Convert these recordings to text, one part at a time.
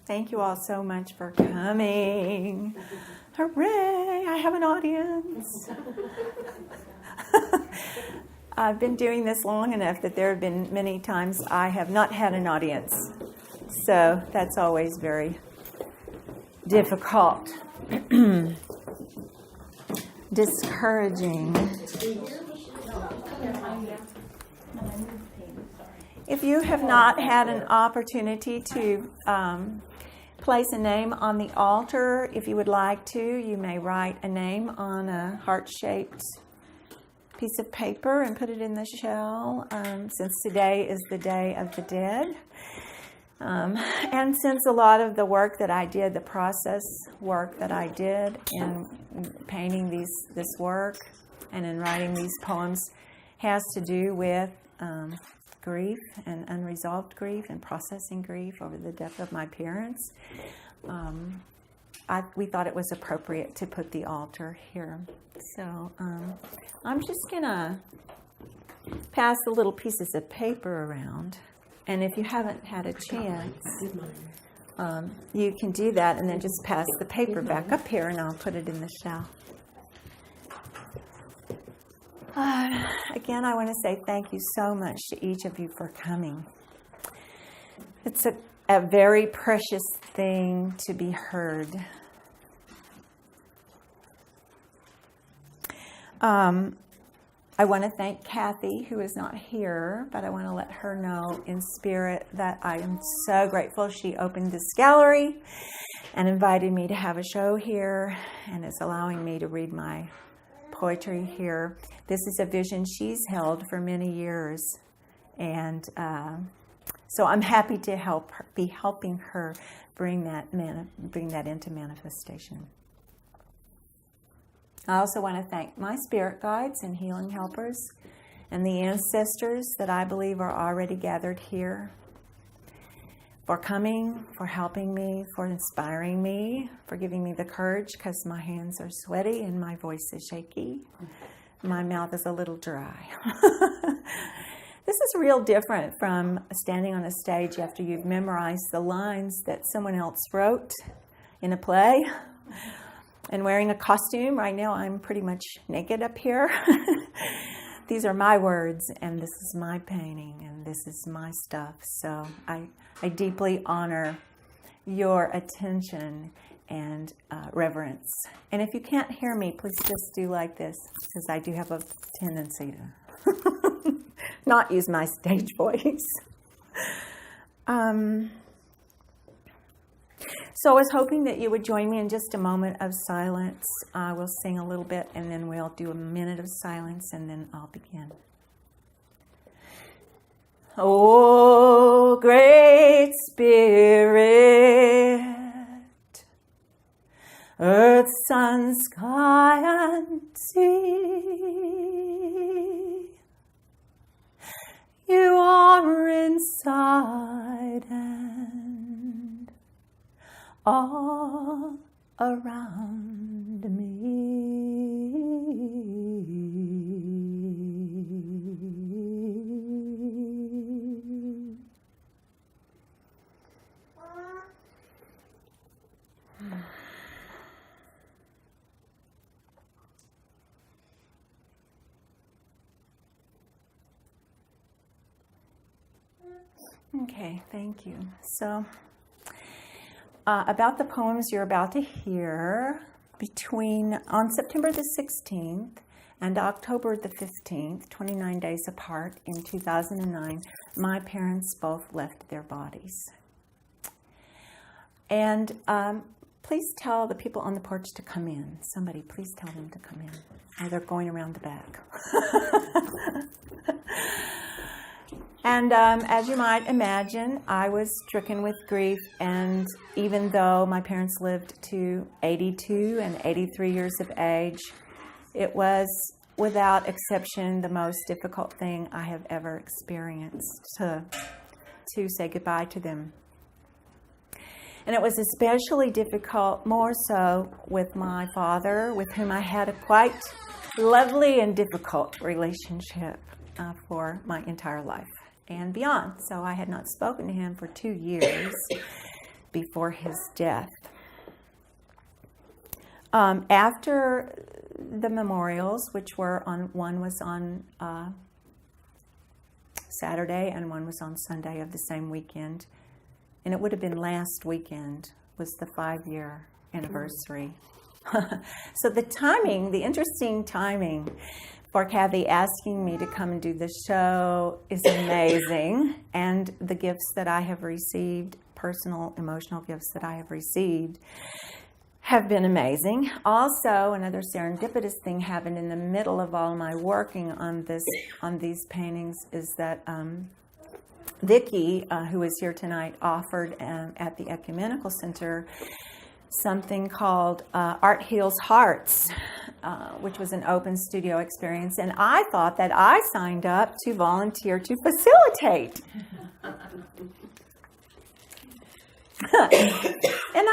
Thank you all so much for coming. Hooray, I have an audience. I've been doing this long enough that there have been many times I have not had an audience. So that's always very difficult. Discouraging. If you have not had an opportunity to place a name on the altar, if you would like to, you may write a name on a heart-shaped piece of paper and put it in the shell, since today is the Day of the Dead. And since a lot of the work that I did, the process work that I did in painting this work and in writing these poems has to do with grief and unresolved grief and processing grief over the death of my parents, we thought it was appropriate to put the altar here. So I'm just going to pass the little pieces of paper around. And if you haven't had a chance, you can do that and then just pass the paper back up here and I'll put it in the shell. Again, I want to say thank you so much to each of you for coming. It's a very precious thing to be heard. I want to thank Kathy, who is not here, but I want to let her know in spirit that I am so grateful she opened this gallery and invited me to have a show here and is allowing me to read my poetry here. This is a vision she's held for many years, and so I'm happy to be helping her bring that into manifestation. I also want to thank my spirit guides and healing helpers and the ancestors that I believe are already gathered here, for coming, for helping me, for inspiring me, for giving me the courage, because my hands are sweaty and my voice is shaky. My mouth is a little dry. This is real different from standing on a stage after you've memorized the lines that someone else wrote in a play and wearing a costume. Right now I'm pretty much naked up here. These are my words, and this is my painting, and this is my stuff. So I deeply honor your attention and reverence. And if you can't hear me, please just do like this, because I do have a tendency to not use my stage voice. So I was hoping that you would join me in just a moment of silence. We'll sing a little bit, and then we'll do a minute of silence, and then I'll begin. Oh, great Spirit, earth, sun, sky, and sea, you are inside and all around me. Okay, thank you. So, about the poems you're about to hear, on September the 16th and October the 15th, 29 days apart in 2009, my parents both left their bodies. And please tell the people on the porch to come in. Somebody, please tell them to come in. Oh, they're going around the back. And as you might imagine, I was stricken with grief, and even though my parents lived to 82 and 83 years of age, it was, without exception, the most difficult thing I have ever experienced to say goodbye to them. And it was especially difficult, more so, with my father, with whom I had a quite lovely and difficult relationship for my entire life and beyond. So I had not spoken to him for 2 years. before his death. After the memorials, which were one was on Saturday and one was on Sunday of the same weekend, and it would have been last weekend, was the 5-year anniversary. So the interesting timing for Kathy asking me to come and do this show is amazing, and the gifts that I have received, personal, emotional gifts that I have received, have been amazing. Also, another serendipitous thing happened in the middle of all my working on these paintings is that Vicki, who is here tonight, offered at the Ecumenical Center something called Art Heals Hearts, which was an open studio experience, and I thought that I signed up to volunteer to facilitate. And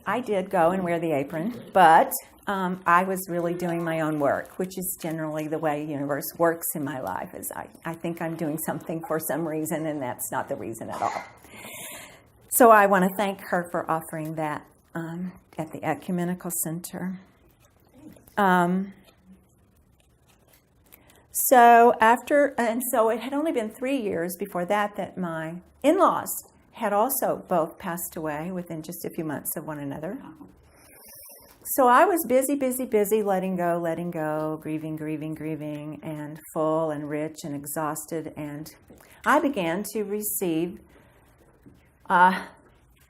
I did go and wear the apron, but I was really doing my own work, which is generally the way the universe works in my life, is I think I'm doing something for some reason, and that's not the reason at all. So I want to thank her for offering that at the Ecumenical Center. So it had only been 3 years before that my in-laws had also both passed away within just a few months of one another. So I was busy, letting go, grieving, and full and rich and exhausted. And I began to receive the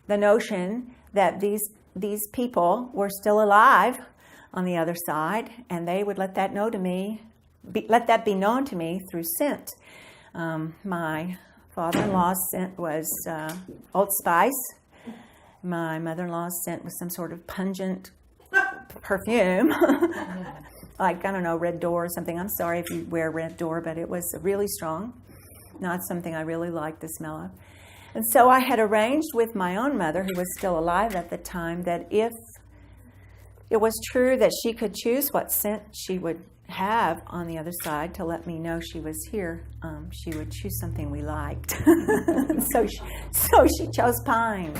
notion that these people were still alive on the other side, and they would let that be known to me through scent. My father-in-law's scent was Old Spice. My mother-in-law's scent was some sort of pungent perfume, like, I don't know, Red Door or something. I'm sorry if you wear Red Door, but it was really strong. Not something I really liked the smell of. And so I had arranged with my own mother, who was still alive at the time, that if it was true that she could choose what scent she would have on the other side to let me know she was here, she would choose something we liked. so she chose pine.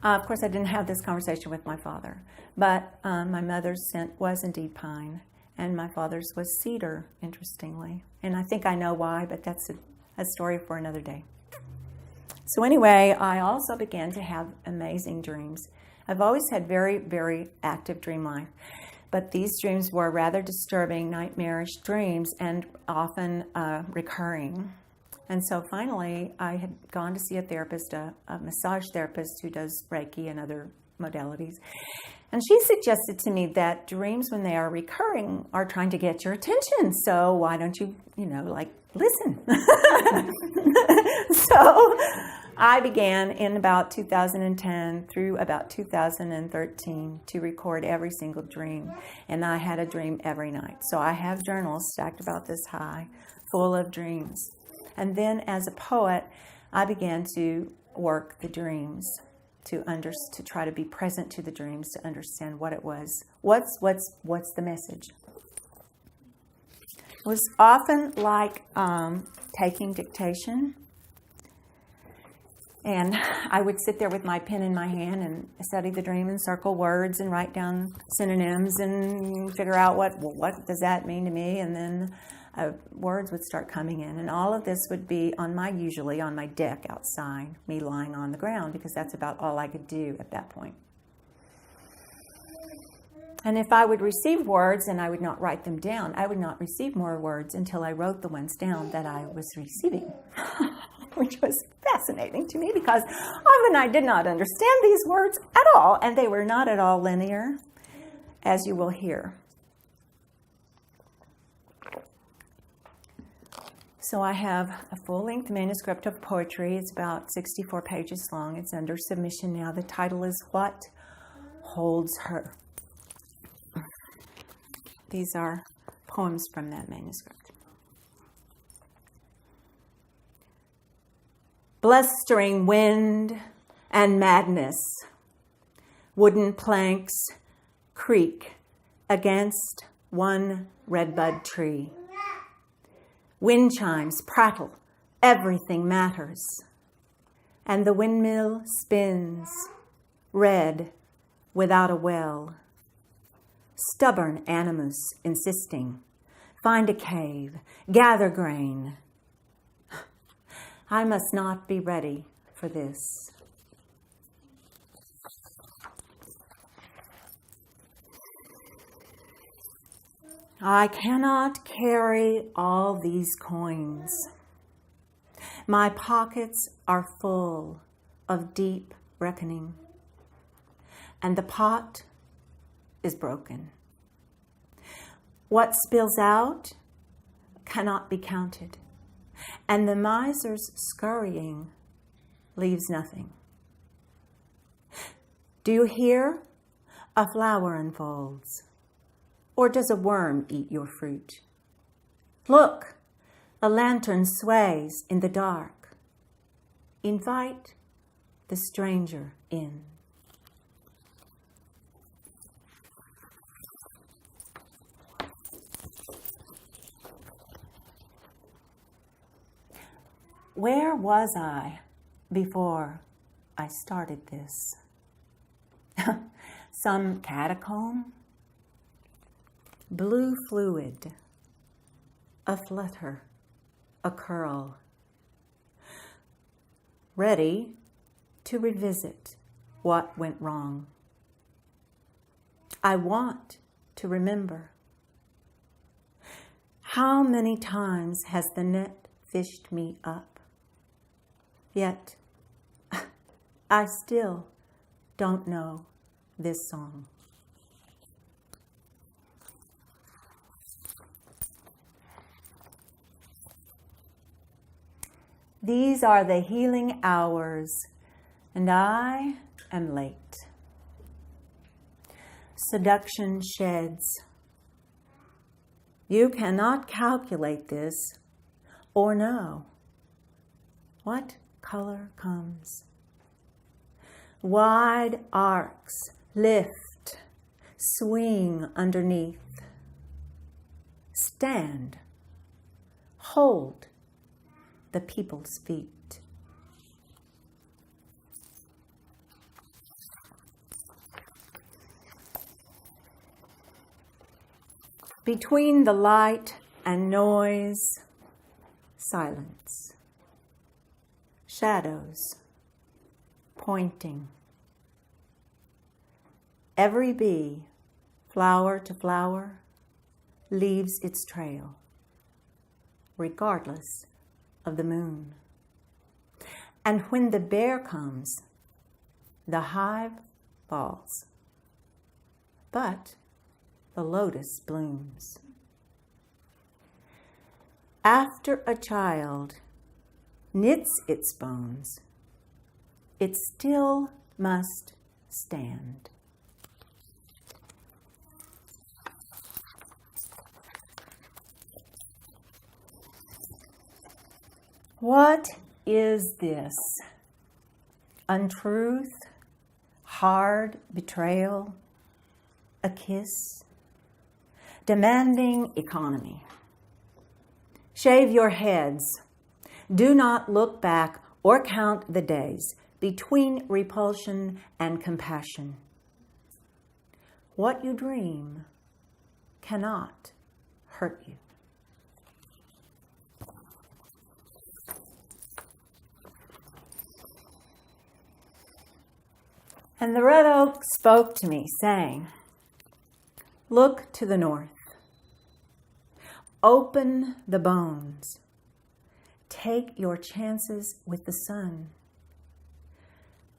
Of course, I didn't have this conversation with my father, but my mother's scent was indeed pine, and my father's was cedar, interestingly. And I think I know why, but that's a story for another day. So anyway, I also began to have amazing dreams. I've always had very, very active dream life. But these dreams were rather disturbing, nightmarish dreams, and often recurring. And so finally, I had gone to see a therapist, a massage therapist who does Reiki and other modalities. And she suggested to me that dreams, when they are recurring, are trying to get your attention. So why don't you, listen? So I began in about 2010 through about 2013 to record every single dream. And I had a dream every night. So I have journals stacked about this high, full of dreams. And then as a poet, I began to work the dreams, to try to be present to the dreams, to understand what it was. What's the message? It was often like taking dictation. And I would sit there with my pen in my hand and study the dream and circle words and write down synonyms and figure out what does that mean to me. And then words would start coming in. And all of this would be usually on my deck outside, me lying on the ground, because that's about all I could do at that point. And if I would receive words and I would not write them down, I would not receive more words until I wrote the ones down that I was receiving. Which was fascinating to me, because often I did not understand these words at all, and they were not at all linear, as you will hear. So I have a full-length manuscript of poetry. It's about 64 pages long. It's under submission now. The title is What Holds Her? These are poems from that manuscript. Blustering wind and madness, wooden planks creak against one redbud tree. Wind chimes prattle, everything matters. and the windmill spins, red without a well. Stubborn animus insisting, find a cave, gather grain. I must not be ready for this. I cannot carry all these coins. My pockets are full of deep reckoning, and the pot is broken. What spills out cannot be counted, and the miser's scurrying leaves nothing. Do you hear? A flower unfolds. Or does a worm eat your fruit? Look, a lantern sways in the dark. Invite the stranger in. Where was I before I started this? Some catacomb? Blue fluid, a flutter, a curl. Ready to revisit what went wrong. I want to remember. How many times has the net fished me up? Yet, I still don't know this song. These are the healing hours, and I am late. Seduction sheds. You cannot calculate this or know what color comes. Wide arcs lift, swing underneath. Stand, hold the people's feet. Between the light and noise, silence. Shadows pointing. Every bee, flower to flower, leaves its trail, regardless of the moon. And when the bear comes, the hive falls, but the lotus blooms. After a child knits its bones, it still must stand. What is this? Untruth? Hard betrayal? A kiss? Demanding economy. Shave your heads. Do not look back or count the days between repulsion and compassion. What you dream cannot hurt you. And the red oak spoke to me, saying, look to the north. Open the bones. Take your chances with the sun.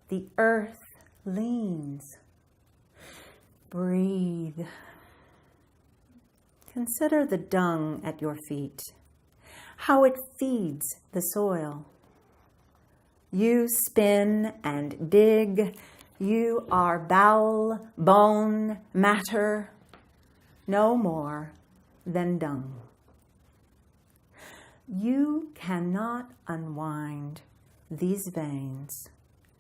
The earth leans. Breathe. Consider the dung at your feet, how it feeds the soil. You spin and dig. You are bowel, bone, matter, no more than dung. You cannot unwind these veins,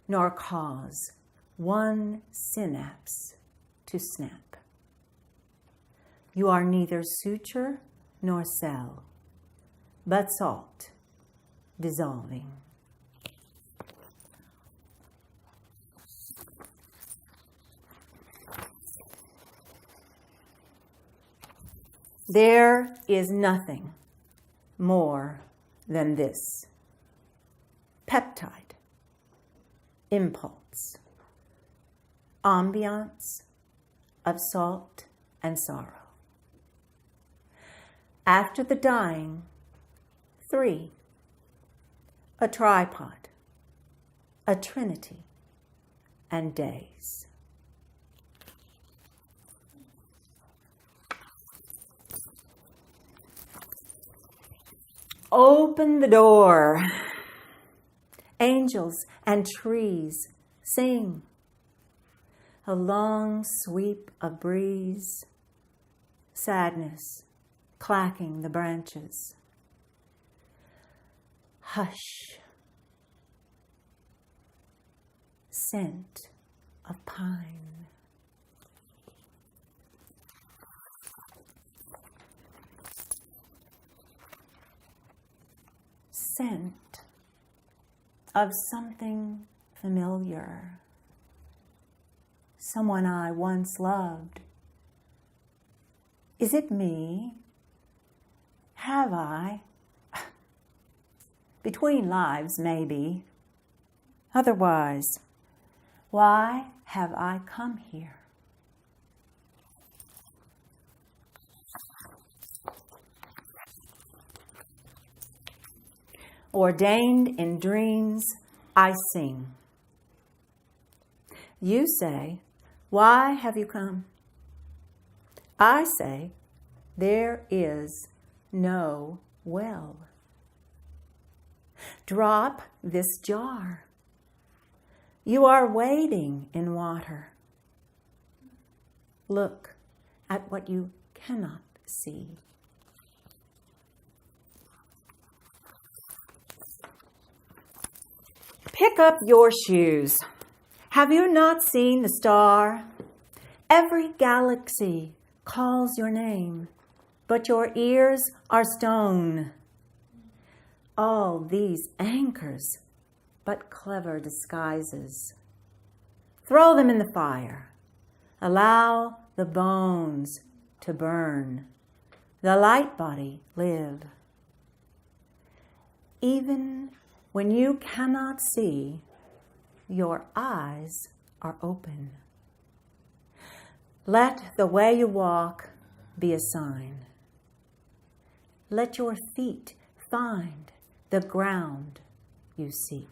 nor cause one synapse to snap. You are neither suture nor cell, but salt dissolving. There is nothing more than this. Peptide, impulse, ambiance of salt and sorrow. After the dying, 3, a tripod, a trinity, and days. Open the door. Angels and trees sing. A long sweep of breeze. Sadness clacking the branches. Hush. Scent of pine. Scent of something familiar. Someone I once loved. Is it me? Have I? Between lives, maybe. Otherwise, why have I come here? Ordained in dreams, I sing. You say, why have you come? I say, there is no well. Drop this jar. You are wading in water. Look at what you cannot see. Pick up your shoes. Have you not seen the star? Every galaxy calls your name, but your ears are stone. All these anchors, but clever disguises. Throw them in the fire. Allow the bones to burn. The light body live. Even when you cannot see, your eyes are open. Let the way you walk be a sign. Let your feet find the ground you seek.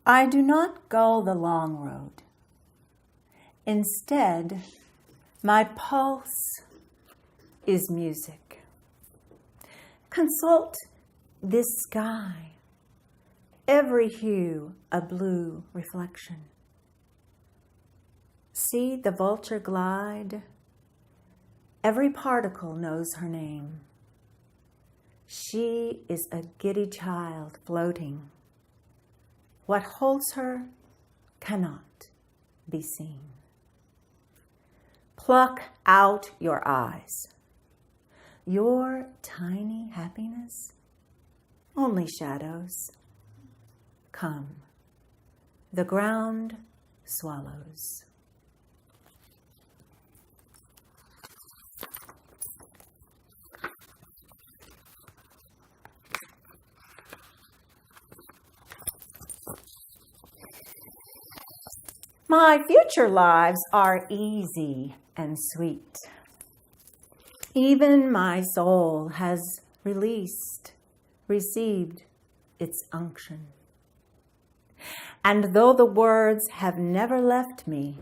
I do not go the long road. Instead, my pulse is music. Consult this sky, every hue a blue reflection. See the vulture glide, every particle knows her name. She is a giddy child floating. What holds her cannot be seen. Pluck out your eyes. Your tiny happiness, only shadows. Come, the ground swallows. My future lives are easy and sweet. Even my soul has received its unction. And though the words have never left me,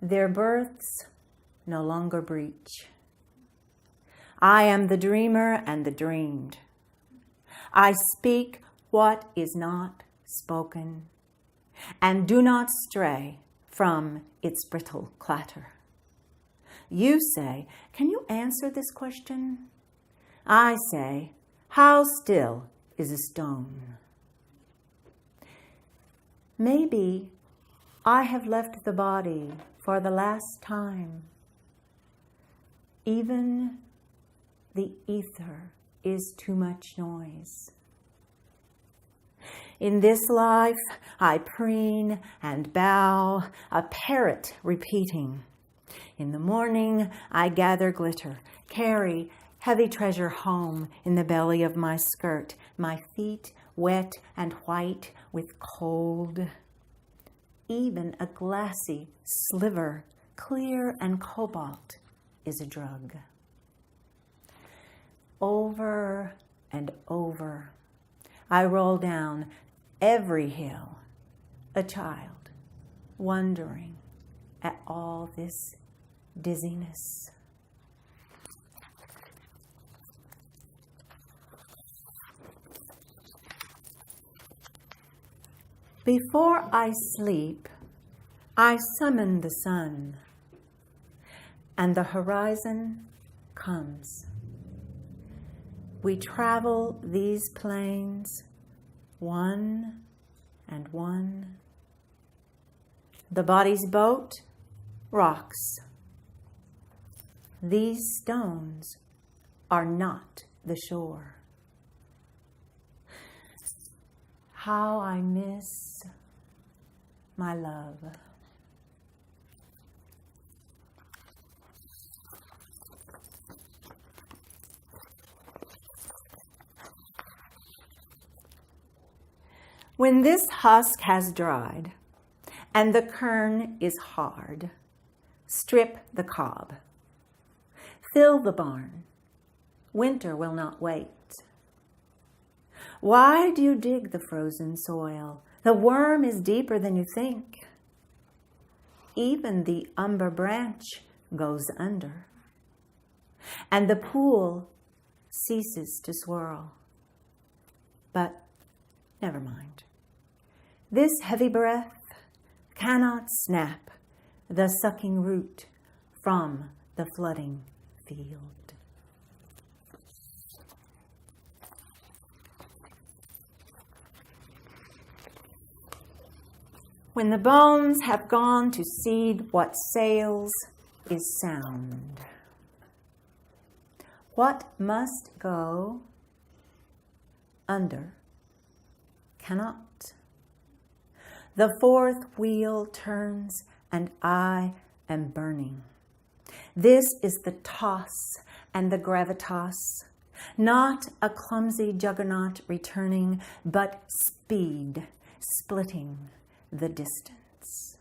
their births no longer breach. I am the dreamer and the dreamed. I speak what is not spoken, and do not stray from its brittle clatter. You say, can you answer this question? I say, how still is a stone? Maybe I have left the body for the last time. Even the ether is too much noise. In this life I preen and bow, a parrot repeating. In the morning I gather glitter, carry heavy treasure home in the belly of my skirt, my feet wet and white with cold. Even a glassy sliver, clear and cobalt, is a drug. Over and over, I roll down every hill, a child, wondering at all this dizziness. Before I sleep, I summon the sun, and the horizon comes. We travel these plains, one and one. The body's boat rocks. These stones are not the shore. How I miss my love. When this husk has dried and the kern is hard, strip the cob. Fill the barn. Winter will not wait. Why do you dig the frozen soil? The worm is deeper than you think. Even the umber branch goes under, and the pool ceases to swirl. But never mind. This heavy breath cannot snap the sucking root from the flooding field. When the bones have gone to seed, what sails is sound. What must go under cannot. The fourth wheel turns and I am burning. This is the toss and the gravitas, not a clumsy juggernaut returning, but speed splitting the distance.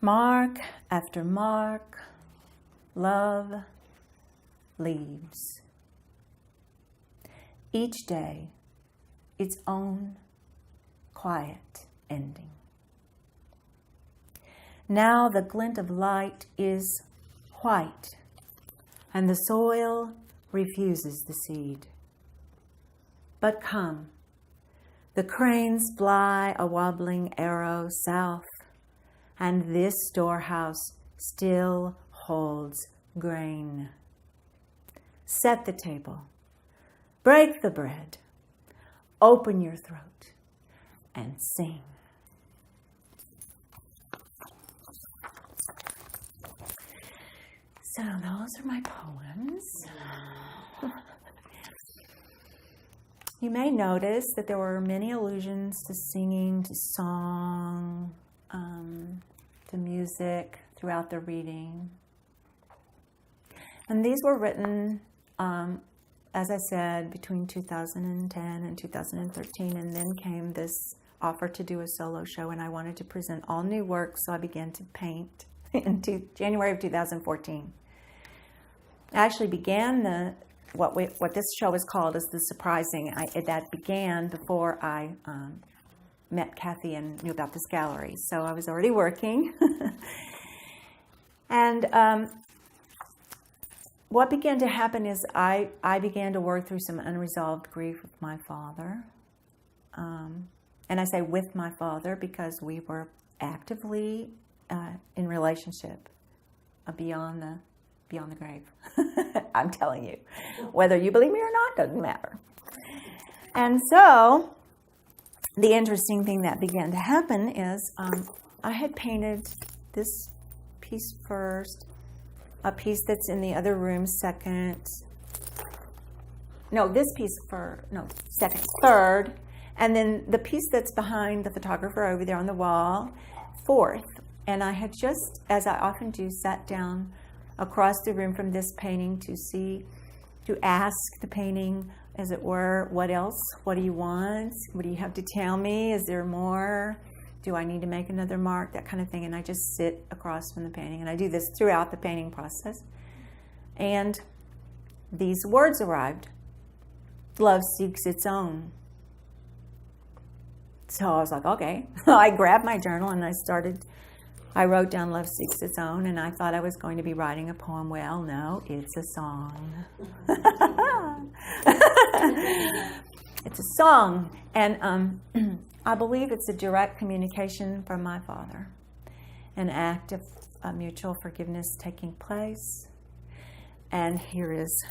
Mark after mark, love leaves. Each day, its own quiet ending. Now the glint of light is white, and the soil refuses the seed. But come, the cranes fly a wobbling arrow south, and this storehouse still holds grain. Set the table, break the bread, open your throat, and sing. So those are my poems. You may notice that there were many allusions to singing, to song, to music throughout the reading. And these were written, as I said, between 2010 and 2013, and then came this offer to do a solo show, and I wanted to present all new work, so I began to paint in January of 2014. I actually began what this show is called is The Surprising. That began before I met Kathy and knew about this gallery. So I was already working. And what began to happen is I began to work through some unresolved grief with my father. And I say with my father because we were actively in relationship beyond the grave. I'm telling you. Whether you believe me or not doesn't matter. And so the interesting thing that began to happen is I had painted this piece first, a piece that's in the other room second. No, this piece second, third. And then the piece that's behind the photographer over there on the wall, fourth. And I had just, as I often do, sat down across the room from this painting to ask the painting, as it were, what else? What do you want? What do you have to tell me? Is there more? Do I need to make another mark? That kind of thing. And I just sit across from the painting. And I do this throughout the painting process. And these words arrived. Love seeks its own. So I was like, okay. I grabbed my journal and I wrote down Love Seeks Its Own, and I thought I was going to be writing a poem. Well, no, it's a song. It's a song. And I believe it's a direct communication from my father, an act of mutual forgiveness taking place. And here is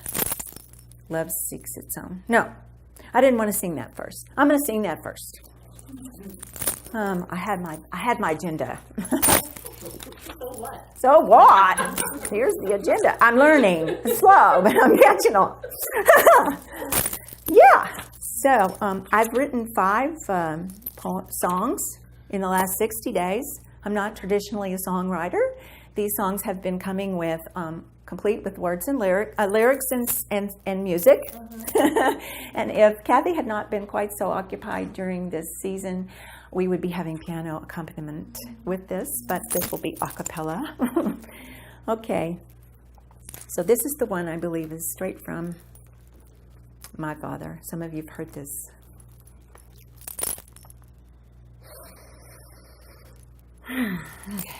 Love Seeks Its Own. No, I didn't want to sing that first. I'm going to sing that first. I had my agenda. So what? Here's the agenda. I'm learning. It's slow, but I'm catching on. Yeah. So I've written 5 songs in the last 60 days. I'm not traditionally a songwriter. These songs have been coming with complete with words and lyrics and music. And if Kathy had not been quite so occupied during this season, we would be having piano accompaniment with this, but this will be a cappella. Okay. So this is the one I believe is straight from my father. Some of you have heard this. Okay.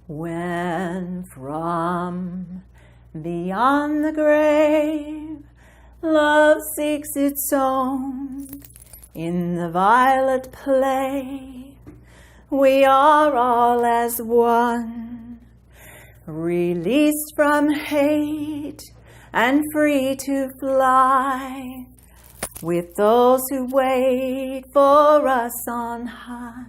When from beyond the grave love seeks its own in the violet play, we are all as one, released from hate and free to fly with those who wait for us on high.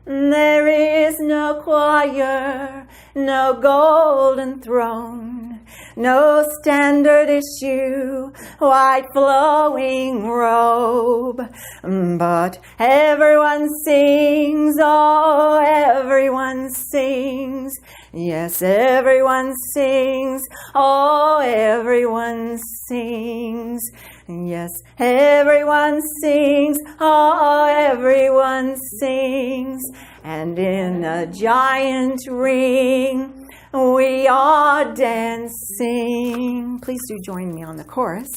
There is no choir, no golden throne, no standard issue, white flowing robe. But everyone sings, oh, everyone sings. Yes, everyone sings, oh, everyone sings. Yes, everyone sings, oh, everyone sings. And in a giant ring, we are dancing. Please do join me on the chorus.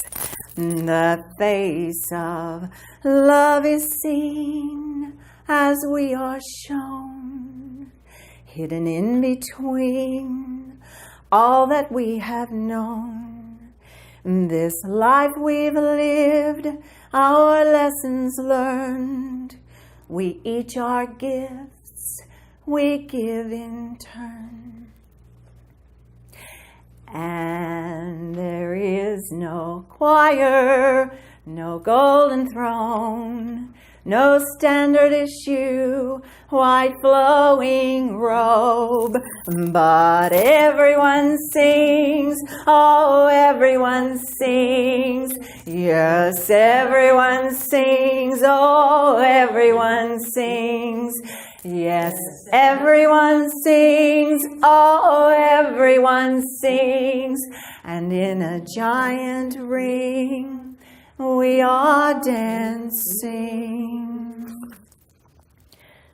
The face of love is seen as we are shown, hidden in between all that we have known. This life we've lived, our lessons learned, we each are gifts, we give in turn. And there is no choir, no golden throne, no standard issue, white flowing robe. But everyone sings, oh, everyone sings. Yes, everyone sings, oh, everyone sings. Yes, everyone sings, oh, everyone sings. And in a giant ring, we are dancing.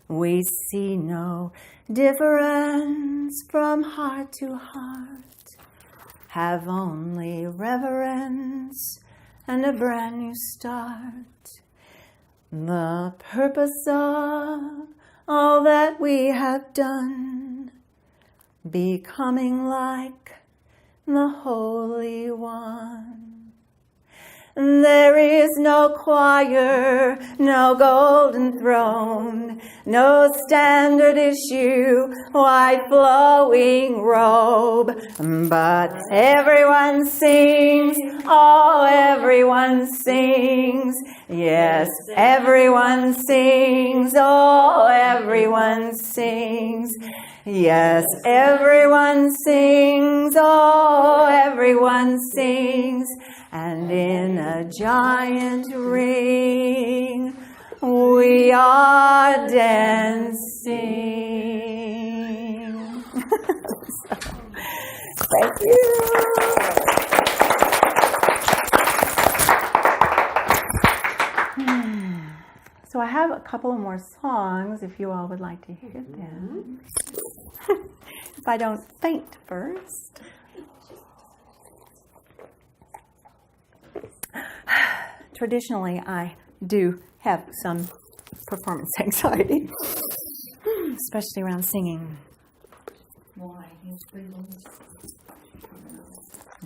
We see no difference from heart to heart, have only reverence and a brand new start. The purpose of all that we have done, becoming like the Holy One. There is no choir, no golden throne, no standard issue, white flowing robe. But everyone sings, oh, everyone sings. Yes, everyone sings, oh, everyone sings. Yes, everyone sings, oh, everyone sings. And in a giant ring, we are dancing. Thank you. So I have a couple more songs if you all would like to hear them. If I don't faint first. Traditionally, I do have some performance anxiety, especially around singing.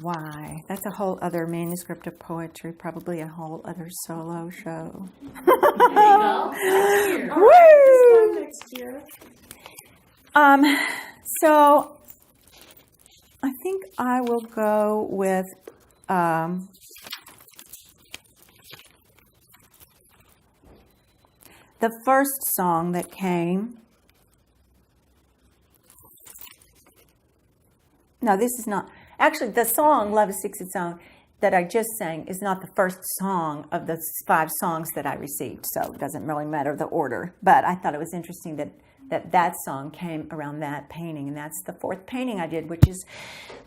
Why? That's a whole other manuscript of poetry, probably a whole other solo show. There you go. Next year. So I think I will go with the first song that came. No, this is not. Actually, the song, Love Seeks Its Own, that I just sang is not the first song of the 5 songs that I received, so it doesn't really matter the order. But I thought it was interesting that song came around that painting, and that's the 4th painting I did, which is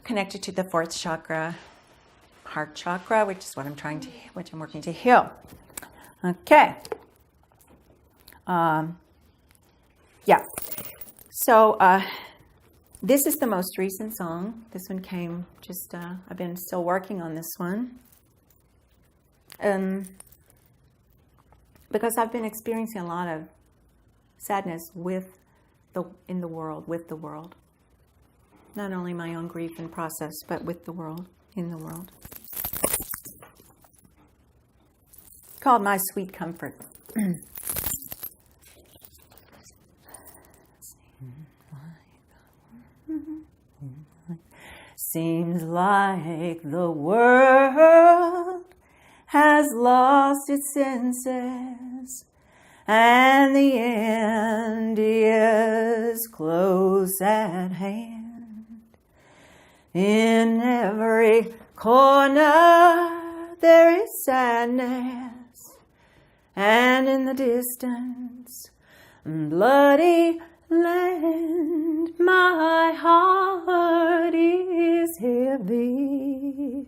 connected to the 4th chakra, heart chakra, which is what I'm working to heal. Okay. Yeah. So this is the most recent song. This one came just, I've been still working on this one. Because I've been experiencing a lot of sadness in the world. Not only my own grief and process, but with the world, in the world. Called My Sweet Comfort. Seems like the world has lost its senses, and the end is close at hand. In every corner there is sadness, and in the distance, bloody land, my heart is heavy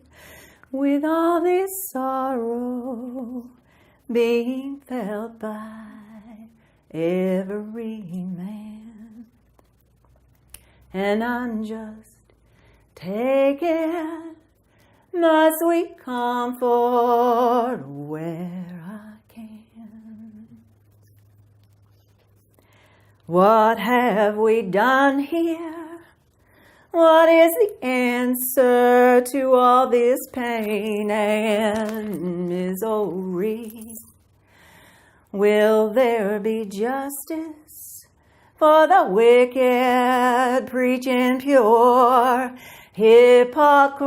with all this sorrow being felt by every man. And I'm just taking my sweet comfort where I can. What have we done here? What is the answer to all this pain and misery? Will there be justice for the wicked, preaching pure hypocrisy?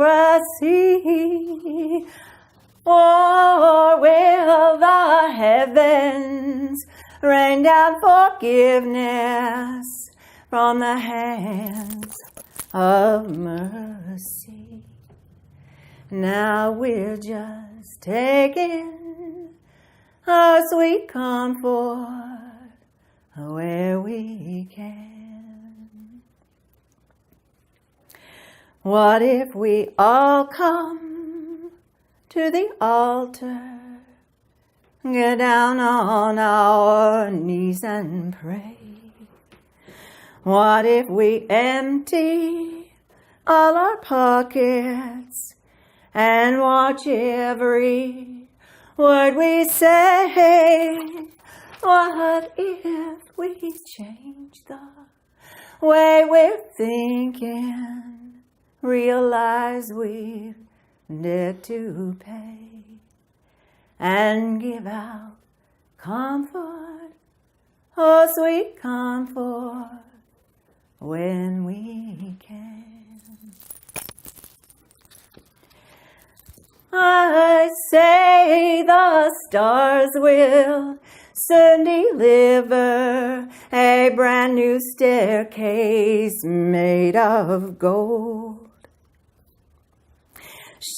Or will the heavens rain down forgiveness from the hands of mercy? Now we're just taking our sweet comfort where we can. What if we all come to the altar, get down on our knees and pray? What if we empty all our pockets and watch every word we say? What if we change the way we're thinking, realize we've debt to pay, and give out comfort, oh sweet comfort, when we can. I say the stars will soon deliver a brand new staircase made of gold.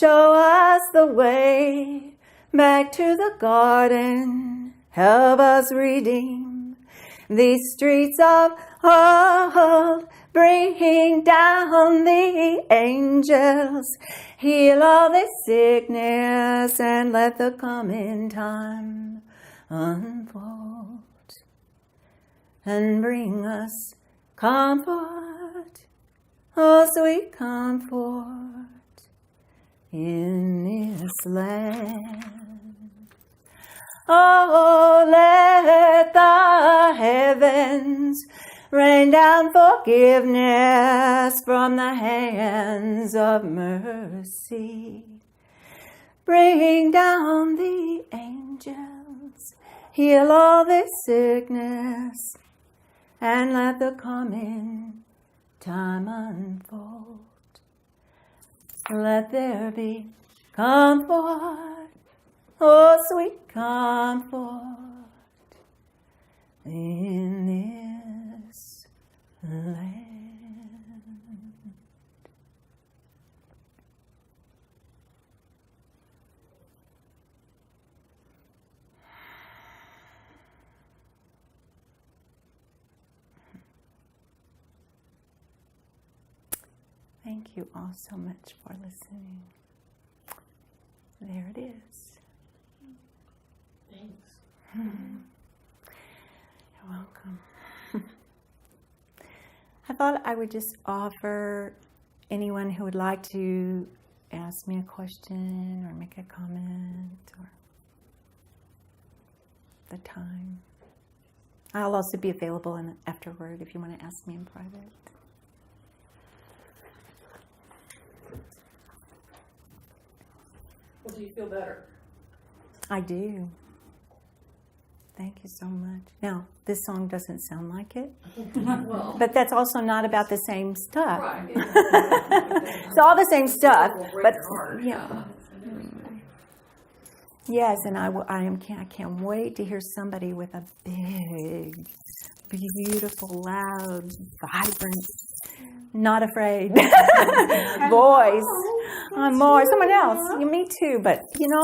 Show us the way back to the garden. Help us redeem these streets of old, bringing down the angels. Heal all this sickness and let the coming time unfold and bring us comfort, oh sweet comfort, in this land. Oh, let the heavens rain down forgiveness from the hands of mercy. Bring down the angels, heal all this sickness, and let the coming time unfold. Let there be comfort, oh sweet comfort, in this land. Thank you all so much for listening. There it is. Thanks. You're welcome. I thought I would just offer anyone who would like to ask me a question or make a comment or the time. I'll also be available afterward if you want to ask me in private. Well, do you feel better? I do. Thank you so much. Now, this song doesn't sound like it, Well, but that's also not about the same stuff. right. It's all the same stuff, Will break but your heart. yeah. Yes, and I can't wait to hear somebody with a big, beautiful, loud, vibrant, not afraid voice. I'm more someone else. Me too, but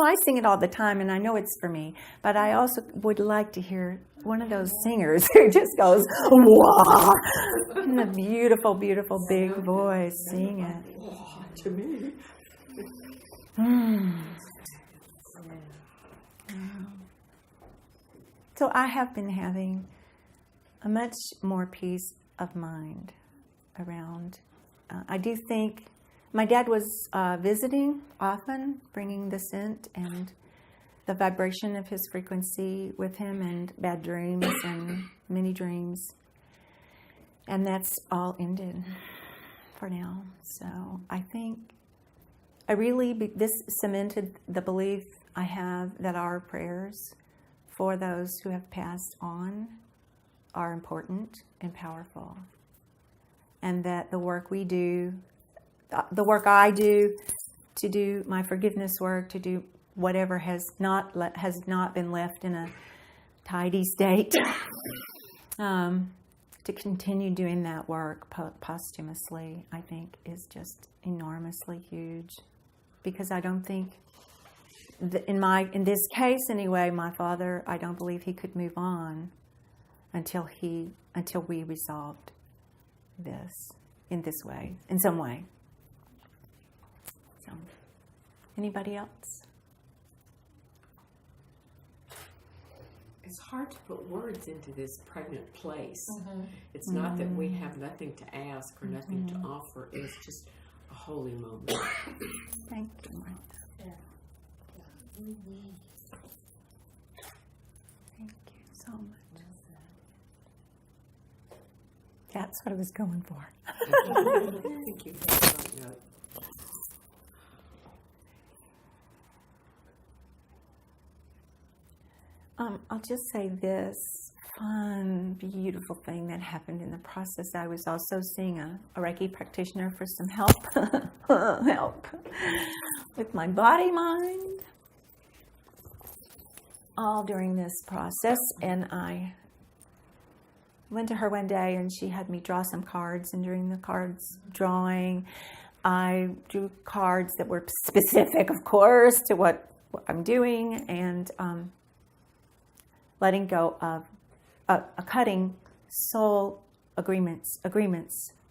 I sing it all the time, and I know it's for me. But I also would like to hear one of those singers who just goes wah, in a beautiful, beautiful big voice, sing it. To me. So I have been having a much more peace of mind around. I do think my dad was visiting often, bringing the scent and the vibration of his frequency with him, and bad dreams and many dreams. And that's all ended for now. So I think this cemented the belief I have that our prayers for those who have passed on are important and powerful. And that the work we do, the work I do, to do my forgiveness work, to do whatever has not been left in a tidy state, to continue doing that work posthumously, I think is just enormously huge. Because I don't think, in this case anyway, my father, I don't believe he could move on until we resolved this in this way, in some way. So, anybody else? It's hard to put words into this pregnant place. It's not that we have nothing to ask or nothing to offer. It's just a holy moment. Thank you, Martha. Thank you so much. That's what I was going for. Thank you. I'll just say this fun, beautiful thing that happened in the process. I was also seeing a Reiki practitioner for some help with my body, mind, all during this process. And I went to her one day and she had me draw some cards, and during the cards drawing, I drew cards that were specific, of course, to what I'm doing, and letting go of cutting soul agreements,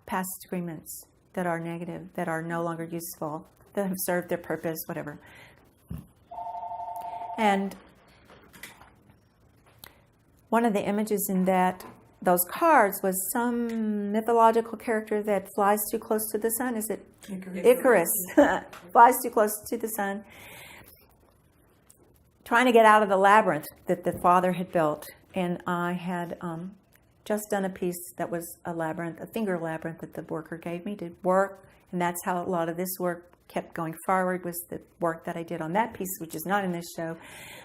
past agreements that are negative, that are no longer useful, that have served their purpose, whatever. And one of the images in those cards was some mythological character that flies too close to the sun. Is it Icarus? Flies too close to the sun, trying to get out of the labyrinth that the father had built. And I had just done a piece that was a labyrinth, a finger labyrinth that the worker gave me to work. And that's how a lot of this work kept going forward, was the work that I did on that piece, which is not in this show.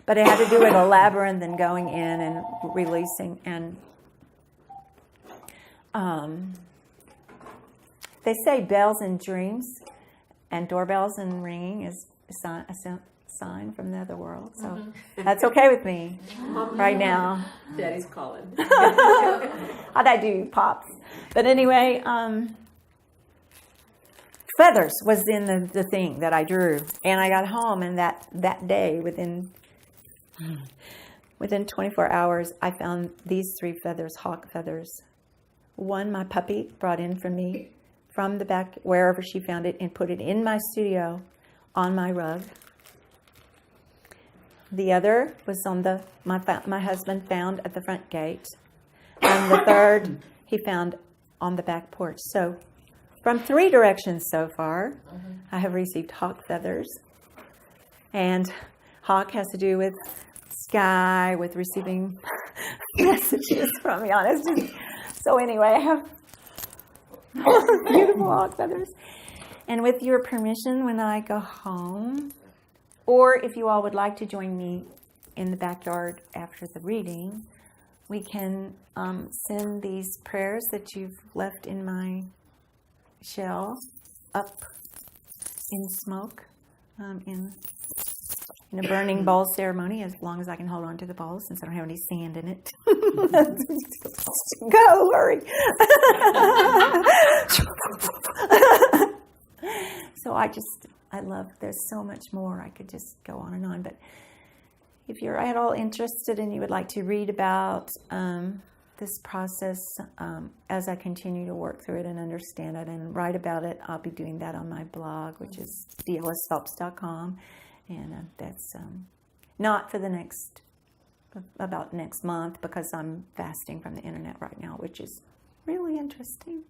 But it had to do with a labyrinth and going in and releasing. And they say bells and dreams and doorbells and ringing is a sign from the other world. So that's okay with me right now. Daddy's calling. How'd I do, Pops? But anyway, feathers was in the thing that I drew. And I got home, and that day, within 24 hours, I found these 3 feathers, hawk feathers. One my puppy brought in for me from the back, wherever she found it, and put it in my studio on my rug. The other was on my husband found at the front gate. And the third he found on the back porch. So from 3 directions so far, I have received hawk feathers. And hawk has to do with sky, with receiving messages from me. Honestly. So anyway, I have beautiful hawk feathers. And with your permission, when I go home, or if you all would like to join me in the backyard after the reading, we can send these prayers that you've left in my shell up in smoke, in a burning bowl ceremony, as long as I can hold on to the bowl, since I don't have any sand in it. Go, hurry. So I love, there's so much more. I could just go on and on. But if you're at all interested and you would like to read about this process as I continue to work through it and understand it and write about it, I'll be doing that on my blog, which is theellisphelps.com. And that's not for about next month, because I'm fasting from the internet right now, which is really interesting.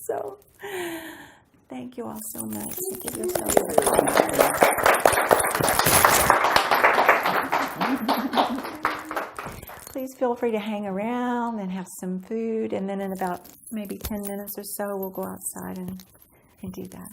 So, thank you all so much. Give yourself Please feel free to hang around and have some food, and then in about maybe 10 minutes or so, we'll go outside and do that.